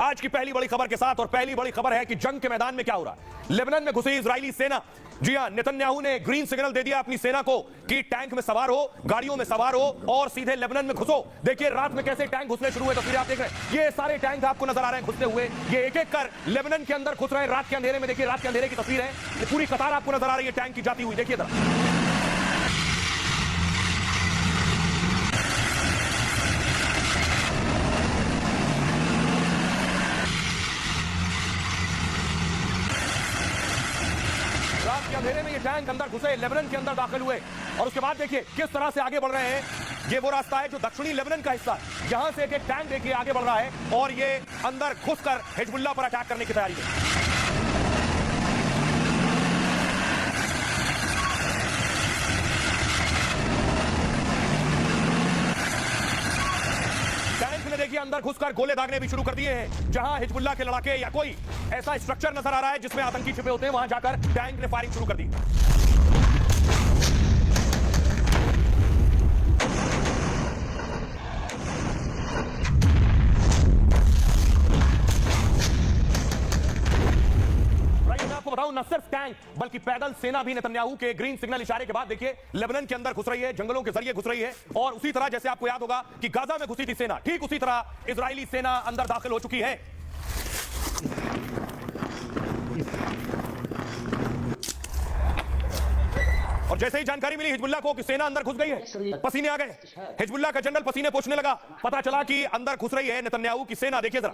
आज की पहली बड़ी खबर के साथ, और पहली बड़ी खबर है कि जंग के मैदान में क्या हो रहा है। लेबनान में घुसी इजरायली सेना। जी हां, नेतन्याहू ने ग्रीन सिग्नल दे दिया अपनी सेना को कि टैंक में सवार हो, गाड़ियों में सवार हो और सीधे लेबनान में घुसो। देखिए रात में कैसे टैंक घुसने शुरू हुए, तस्वीरें आप देख रहे हैं। ये सारे टैंक आपको नजर आ रहे हैं घुसते हुए, ये एक एक कर लेबनान के अंदर घुस रहे हैं रात के अंधेरे में। देखिए रात के अंधेरे की तस्वीर है, ये पूरी कतार आपको नजर आ रही है टैंक की जाती हुई। देखिए जरा, रात के अंधेरे में ये टैंक अंदर घुसे, लेबनान के अंदर दाखिल हुए और उसके बाद देखिए किस तरह से आगे बढ़ रहे हैं। ये वो रास्ता है जो दक्षिणी लेबनान का हिस्सा है, यहां से एक एक टैंक देखिए आगे बढ़ रहा है और ये अंदर घुसकर हिजबुल्लाह पर अटैक करने की तैयारी है। देखिए अंदर घुसकर गोले दागने भी शुरू कर दिए हैं। जहां हिजबुल्लाह के लड़ाके या कोई ऐसा स्ट्रक्चर नजर आ रहा है जिसमें आतंकी छिपे होते हैं, वहां जाकर टैंक ने फायरिंग शुरू कर दी। मैं आपको बताऊं, न सिर्फ टैंक बल्कि पैदल सेना भी नेतन्याहू के ग्रीन सिग्नल इशारे के बाद देखिए लेबनान के अंदर घुस रही है, जंगलों के जरिए घुस रही है। और उसी तरह जैसे आपको याद होगा कि गाजा में घुसी थी सेना, ठीक उसी तरह इजरायली सेना अंदर दाखिल हो चुकी है। और जैसे ही जानकारी मिली हिजबुल्लाह को कि सेना अंदर घुस गई है, पसीने आ गए। हिजबुल्लाह का जनरल पसीने पोंछने लगा, पता चला कि अंदर घुस रही है नेतन्याहू की सेना। देखिए जरा,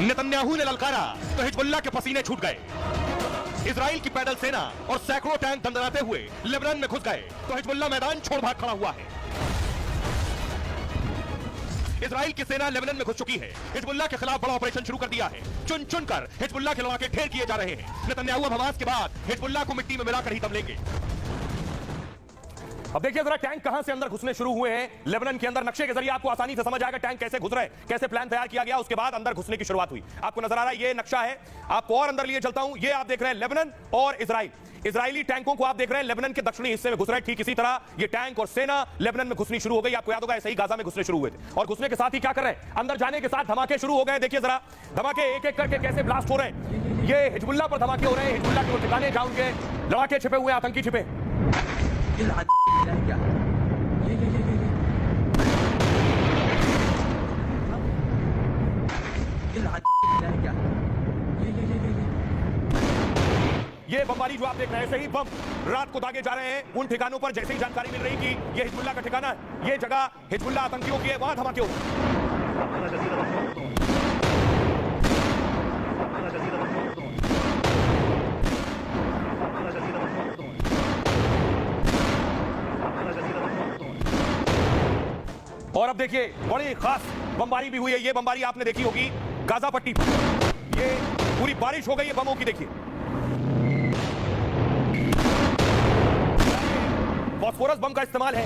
नेतन्याहू ने ललकारा तो हिजबुल्लाह के पसीने छूट गए। इजराइल की पैदल सेना और सैकड़ों टैंक दंडराते हुए लेबनान में घुस गए तो हिजबुल्लाह मैदान छोड़ भाग खड़ा हुआ है। इजराइल की सेना लेबनान में घुस चुकी है, हिजबुल्लाह के खिलाफ बड़ा ऑपरेशन शुरू कर दिया है। चुन चुनकर हिजबुल्लाह के लड़ाके ढेर किए जा रहे हैं। नेतन्याहू अब हमास के बाद हिजबुल्लाह को मिट्टी में मिलाकर ही दम लेंगे। अब देखिए जरा टैंक कहां से अंदर घुसने शुरू हुए हैं लेबनान के अंदर। नक्शे के जरिए आपको आसानी से समझ आएगा टैंक कैसे घुस रहे हैं, कैसे प्लान तैयार किया गया, उसके बाद अंदर घुसने की शुरुआत हुई। आपको नजर आ रहा है ये नक्शा है, आपको और अंदर लिए चलता हूं। ये आप देख रहे हैं लेबनान और इजराइल। इजरायली टैंकों को आप देख रहे हैं लेबनान के दक्षिणी हिस्से में घुस रहे हैं। ठीक इसी तरह ये टैंक और सेना लेबनान में घुसनी शुरू हो गई। आपको याद होगा ऐसे ही गाजा में घुसने शुरू हुए थे और घुसने के साथ ही क्या कर रहे हैं, अंदर जाने के साथ धमाके शुरू हो गए। देखिए जरा धमाके एक एक करके कैसे ब्लास्ट हो रहे हैं। ये हिजबुल्लाह पर धमाके हो रहे हैं, हिजबुल्लाह के वो ठिकाने जहां उनके लड़ाके छिपे हुए, आतंकी छिपे। ये बमबारी जो आप देख रहे हैं, ऐसे ही बम रात को दागे जा रहे हैं उन ठिकानों पर। जैसे ही जानकारी मिल रही कि ये हिजबुल्लाह का ठिकाना है, ये जगह हिजबुल्लाह आतंकियों की है, वहां धमाके हो। और अब देखिए बड़ी खास बमबारी भी हुई है। ये बमबारी आपने देखी होगी गाजा पट्टी पर। ये पूरी बारिश हो गई है बमों की। देखिए फास्फोरस बम का इस्तेमाल है।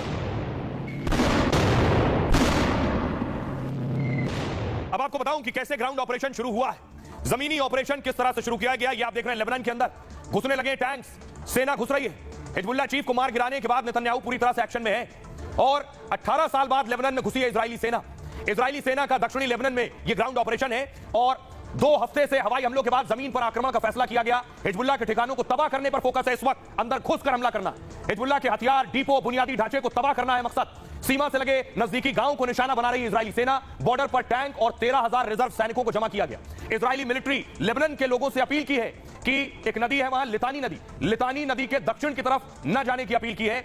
अब आपको बताऊं कि कैसे ग्राउंड ऑपरेशन शुरू हुआ है, जमीनी ऑपरेशन किस तरह से शुरू किया गया। ये आप देख रहे हैं लेबनान के अंदर घुसने लगे टैंक्स, सेना घुस रही है। हिजबुल्लाह चीफ को मार गिराने के बाद नेतन्याहू पूरी तरह से एक्शन में है और 18 साल बाद लेबनान में घुसी है इजरायली सेना। इजरायली सेना का दक्षिणी लेबनान में यह ग्राउंड ऑपरेशन है और 2 हफ्ते से हवाई हमलों के बाद जमीन पर आक्रमण का फैसला किया गया। हिजबुल्लाह के ठिकानों को तबाह करने पर फोकस है इस वक्त, अंदर घुसकर हमला करना। हिजबुल्लाह के हथियार, डिपो, बुनियादी ढांचे को तबाह करना है मकसद। सीमा से लगे नजदीकी गांवों को निशाना बना रही इजरायली सेना। बॉर्डर पर टैंक और 13,000 रिजर्व सैनिकों को जमा किया गया। इजरायली मिलिट्री लेबनान के लोगों से अपील की है कि एक नदी है वहां लितानी नदी, लितानी नदी के दक्षिण की तरफ न जाने की अपील की है।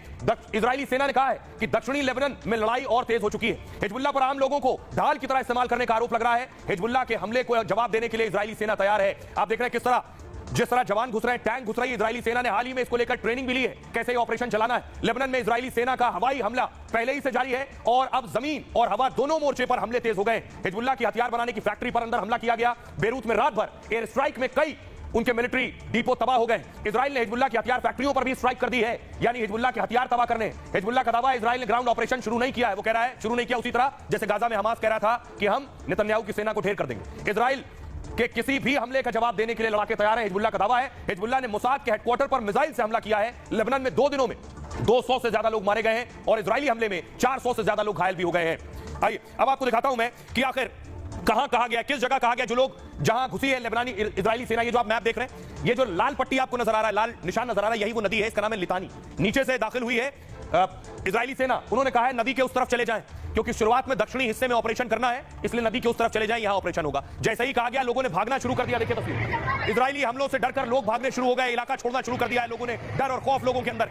इजरायली सेना ने कहा है कि दक्षिणी लेबनान में लड़ाई और तेज हो चुकी है। हिजबुल्लाह पर आम लोगों को ढाल की तरह इस्तेमाल करने का आरोप लग रहा है। हिजबुल्लाह के हमले को जवाब देने के लिए इजरायली सेना तैयार है। आप देख रहे हैं किस तरह जिस तरह जवान घुस रहे हैं, टैंक घुस रही है। इजरायली सेना ने हाल ही में इसको लेकर ट्रेनिंग भी ली है, कैसे ऑपरेशन चलाना है। लेबनान में इजरायली सेना का हवाई हमला पहले ही से जारी है और अब जमीन और हवा दोनों मोर्चे पर हमले तेज हो गए। हिजबुल्लाह की हथियार बनाने की फैक्ट्री पर अंदर हमला किया गया। बेरूत में रात भर एयर स्ट्राइक में कई उनके मिलिट्री डिपो तबाह हो गए। इजराइल ने हिजबुल्लाह की हथियार फैक्ट्रियों पर भी स्ट्राइक कर दी है, यानी हिजबुल्लाह के हथियार तबाह करने। हिजबुल्लाह का दावा, इजराइल ने ग्राउंड ऑपरेशन शुरू नहीं किया है। वो कह रहा है शुरू नहीं किया, उसी तरह जैसे गाजा में हमास कह रहा था कि हम नेतन्याहू की सेना को ढेर कर देंगे। इजराइल के किसी भी हमले का जवाब देने के लिए लड़ाके तैयार है, हिजबुल्लाह का दावा है। हिजबुल्लाह ने मोसाद के हेडक्वार्टर पर मिसाइल से हमला किया है। लेबनान में 2 दिनों में 200 से ज्यादा लोग मारे गए हैं और इजरायली हमले में 400 से ज्यादा लोग घायल भी हो गए हैं। आइए अब आपको दिखाता हूं मैं कि आखिर कहां कहा गया, किस जगह कहा गया, जो लोग जहां घुसी है लेबनानी इजरायली सेना। ये जो आप मैप देख रहे हैं, ये जो लाल पट्टी आपको नजर आ रहा है, लाल निशान नजर आ रहा है, यही वो नदी है, इसका नाम है लितानी। नीचे से दाखिल हुई है इजरायली सेना। उन्होंने कहा है नदी के उस तरफ चले जाएं, क्योंकि शुरुआत में दक्षिणी हिस्से में ऑपरेशन करना है, इसलिए नदी के उस तरफ चले जाएं, यहां ऑपरेशन होगा। जैसे ही कहा गया, लोगों ने भागना शुरू कर दिया। देखिए तस्वीर, इजरायली हमलों से डरकर लोग भागने शुरू हो गए, इलाका छोड़ना शुरू कर दिया है लोगों ने, डर और खौफ लोगों के अंदर।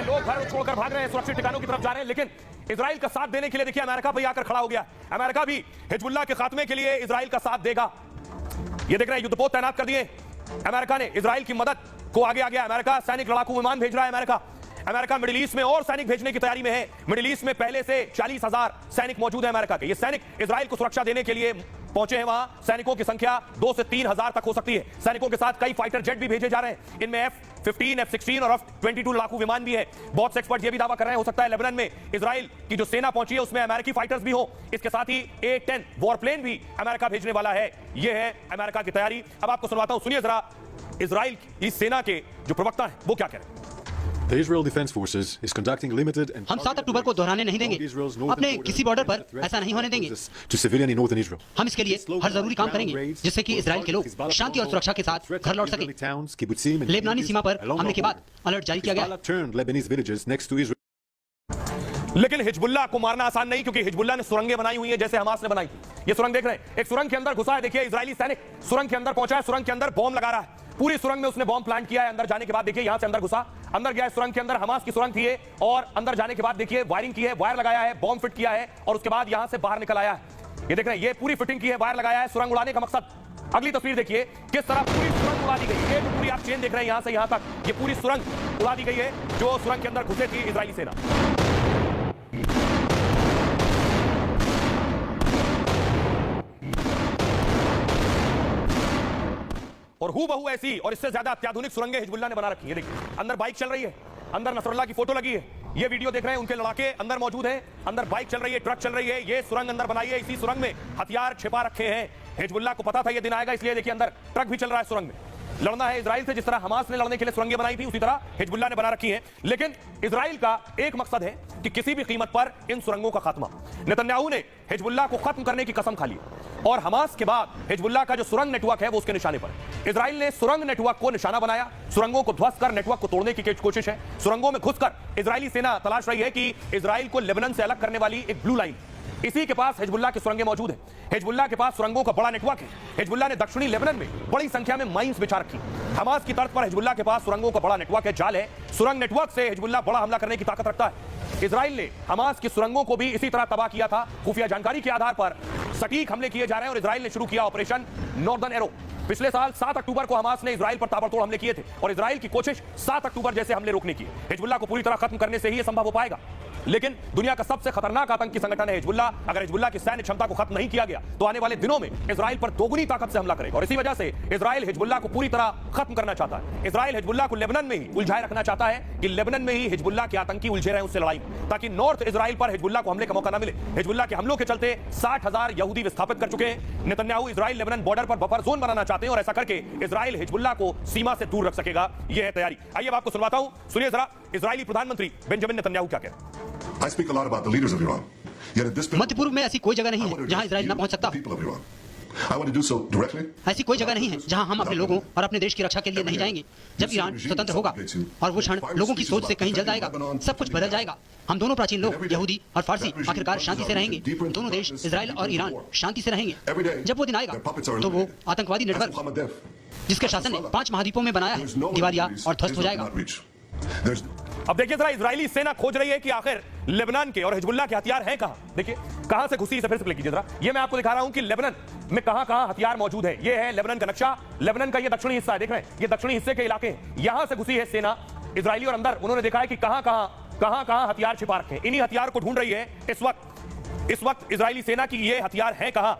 लोग घर छोड़कर भाग रहे हैं, सुरक्षित ठिकानों की तरफ जा रहे हैं, लेकिन इजराइल का साथ देने के लिए देखिए अमेरिका भी आकर खड़ा हो गया। अमेरिका भी हिजबुल्लाह के खात्मे के लिए इजराइल का साथ देगा। ये देख रहे हैं, युद्धपोत तैनात कर दिए अमेरिका ने इजराइल की मदद को। आगे आ गया अमेरिका, सैनिक लड़ाकू विमान भेज रहा है अमेरिका मिडिल ईस्ट में और सैनिक भेजने की तैयारी में है। मिडिल ईस्ट में पहले से 40,000 सैनिक मौजूद है अमेरिका के। ये सैनिक इजराइल को सुरक्षा देने के लिए पहुंचे हैं। वहां सैनिकों की संख्या 2 से 3,000 तक हो सकती है। सैनिकों के साथ कई फाइटर जेट भी भेजे जा रहे हैं, इनमें F-15, F-16 और F-22 लड़ाकू विमान भी है। बहुत से एक्सपर्ट ये भी दावा कर रहे हैं, हो सकता है लेबनान में इजराइल की जो सेना पहुंची है उसमें अमेरिकी फाइटर्स भी हो। इसके साथ ही A-10 वॉरप्लेन भी अमेरिका भेजने वाला है। यह है अमेरिका की तैयारी। अब आपको सुनवाता हूं, सुनिए जरा इजराइल की सेना के जो प्रवक्ता है वो क्या कह रहे हैं। The Israel Defense Forces is conducting limited and हम 7 अक्टूबर को दोहराने नहीं देंगे, अपने किसी बॉर्डर पर ऐसा नहीं होने देंगे। to civilian in northern Israel. हम इसके लिए हर जरूरी काम करेंगे जिससे कि इजराइल के लोग शांति और सुरक्षा के साथ घर लौट सके। लेबनानी सीमा पर हमले के बाद अलर्ट जारी किया गया। turned Lebanese villages next to Israel. लेकिन हिजबुल्लाह को मारना आसान नहीं, क्योंकि हिजबुल्लाह ने सुरंगें बनाई हुई है जैसे हमास ने बनाई। ये सुरंग देख रहे हैं, एक सुरंग के अंदर घुसा है। देखिए इजरायली सैनिक सुरंग के अंदर पहुंचा है, सुरंग के अंदर बॉम्ब लगा रहा है। पूरी सुरंग में उसने बॉम्ब प्लांट किया है। अंदर जाने के बाद देखिए यहां से अंदर घुसा, अंदर गया सुरंग के अंदर, हमास की सुरंग थी ये, और अंदर जाने के बाद देखिए वायरिंग की है, वायर लगाया है, बॉम्ब फिट किया है और उसके बाद यहां से बाहर निकल आया है। ये देख रहे हैं, ये पूरी फिटिंग की है, वायर लगाया है। सुरंग उड़ाने का मकसद, अगली तस्वीर देखिए किस तरह पूरी सुरंग उड़ा दी गई है। ये जो पूरी आप चेन देख रहे हैं यहां से यहां तक, ये पूरी सुरंग उड़ा दी गई है जो सुरंग के अंदर घुसे थी इजरायली सेना। और हूबहू ऐसी और इससे ज्यादा अत्याधुनिक सुरंगें हिजबुल्लाह ने बना रखी है। देखिए अंदर बाइक चल रही है, अंदर नसरुल्लाह की फोटो लगी है। ये वीडियो देख रहे हैं, उनके लड़ाके अंदर मौजूद हैं, अंदर बाइक चल रही है, ट्रक चल रही है। ये सुरंग अंदर बनाई है, इसी सुरंग में हथियार छिपा रखे हैं। हिजबुल्लाह को पता था ये दिन आएगा, इसलिए देखिए अंदर ट्रक भी चल रहा है सुरंग में। लड़ना है इजराइल से, जिस तरह हमास ने लड़ने के लिए सुरंगें बनाई थी उसी तरह हिजबुल्लाह ने बना रखी है। लेकिन इजराइल का एक मकसद है कि किसी भी कीमत पर इन सुरंगों का खात्मा। नेतन्याहू ने हिजबुल्लाह को खत्म करने की कसम खा ली और हमास के बाद हिजबुल्लाह का जो सुरंग नेटवर्क है वो उसके निशाने पर। इजराइल ने सुरंग नेटवर्क को निशाना बनाया, सुरंगों को ध्वस्त कर नेटवर्क को तोड़ने की कोशिश है। सुरंगों में घुसकर इजरायली सेना तलाश रही है कि इजराइल को लेबनान से अलग करने वाली एक ब्लू लाइन, इसी के पास हिजबुल्लाह की सुरंगें मौजूद है। हिजबुल्लाह के पास सुरंगों का बड़ा नेटवर्क है। हिजबुल्लाह ने दक्षिणी लेबनान में बड़ी संख्या में माइंस बिछा रखी। हमास की तर्ज पर हिजबुल्लाह के पास सुरंगों का बड़ा नेटवर्क है, जाल है। सुरंग नेटवर्क से हिजबुल्लाह बड़ा हमला करने की ताकत रखता है। इजराइल ने हमास की सुरंगों को भी इसी तरह तबाह किया था। खुफिया जानकारी के आधार पर सटीक हमले किए जा रहे हैं और इजराइल ने शुरू किया ऑपरेशन नॉर्दर्न एरो। पिछले साल 7 अक्टूबर को हमास ने इजराइल पर ताबड़तोड़ हमले किए थे और इजराइल की कोशिश 7 अक्टूबर जैसे हमले रोकने की। हिजबुल्लाह को पूरी तरह खत्म करने से ही यह संभव हो पाएगा। लेकिन दुनिया का सबसे खतरनाक आतंकी संगठन है हिजबुल्लाह। अगर हिजबुल्लाह की सैन्य क्षमता को खत्म नहीं किया गया तो आने वाले दिनों में इजराइल पर दोगुनी ताकत से हमला करेगा और इसी वजह से इजराइल हिजबुल्लाह को पूरी तरह खत्म करना चाहता है। इजराइल हिजबुल्लाह को लेबनान में ही उलझाए रखना चाहता है कि लेबनान में ही हिजबुल्लाह के आतंकी उलझे रहे उससे लड़ाई, ताकि नॉर्थ इजराइल पर हिजबुल्लाह को हमले का मौका न मिले। हिजबुल्लाह के हमलों के चलते 60,000 यहूदी विस्थापित कर चुके हैं। नेतन्याहू इजराइल लेबनान बॉर्डर पर बफर जोन बनाना चाहते हैं और ऐसा करके इजराइल हिजबुल्लाह को सीमा से दूर रख सकेगा। यह है तैयारी। आइए आपको सुनवाता हूं, सुनिए जरा इजरायली प्रधानमंत्री बेंजामिन नेतन्याहू क्या कह रहे हैं। I speak a lot about the leaders of Iran. Yet at this point, मध्य पूर्व में ऐसी कोई जगह नहीं है जहां इजराइल न पहुंच सकता। people of Iran. I want to do so directly. ऐसी कोई जगह नहीं है जहां हम अपने लोगों और अपने देश की रक्षा के लिए नहीं जाएंगे। जब ईरान स्वतंत्र होगा और वो क्षण लोगों की सोच से कहीं जल्द आएगा, सब कुछ बदल जाएगा। हम दोनों प्राचीन लोग यहूदी और फारसी आखिरकार शांति से रहेंगे। दोनों देश इजराइल और ईरान शांति से रहेंगे। जब वो दिन आएगा तो वो आतंकवादी नेटवर्क जिसके शासन ने 5 महाद्वीपों में बनाया है दिवालिया और ध्वस्त हो जाएगा। अब देखिए जरा इजरायली सेना खोज रही है कि आखिर लेबनान के और हिजबुल्लाह के हथियार हैं कहां। देखिए कहां से घुसी, इसे फिर से क्लिक कीजिए जरा। ये मैं आपको दिखा रहा हूं कि लेबनान में कहां-कहां हथियार मौजूद है। ये है लेबनान का नक्शा, लेबनान का ये दक्षिणी हिस्सा है, देख रहे हैं ये दक्षिणी हिस्से के इलाके हैं। यहां से घुसी है सेना इजरायली और अंदर उन्होंने देखा है कि कहां-कहां कहां कहां हथियार छिपा रखे हैं। इन्हीं हथियार को ढूंढ रही है इस वक्त इजरायली सेना की ये हथियार हैं कहां।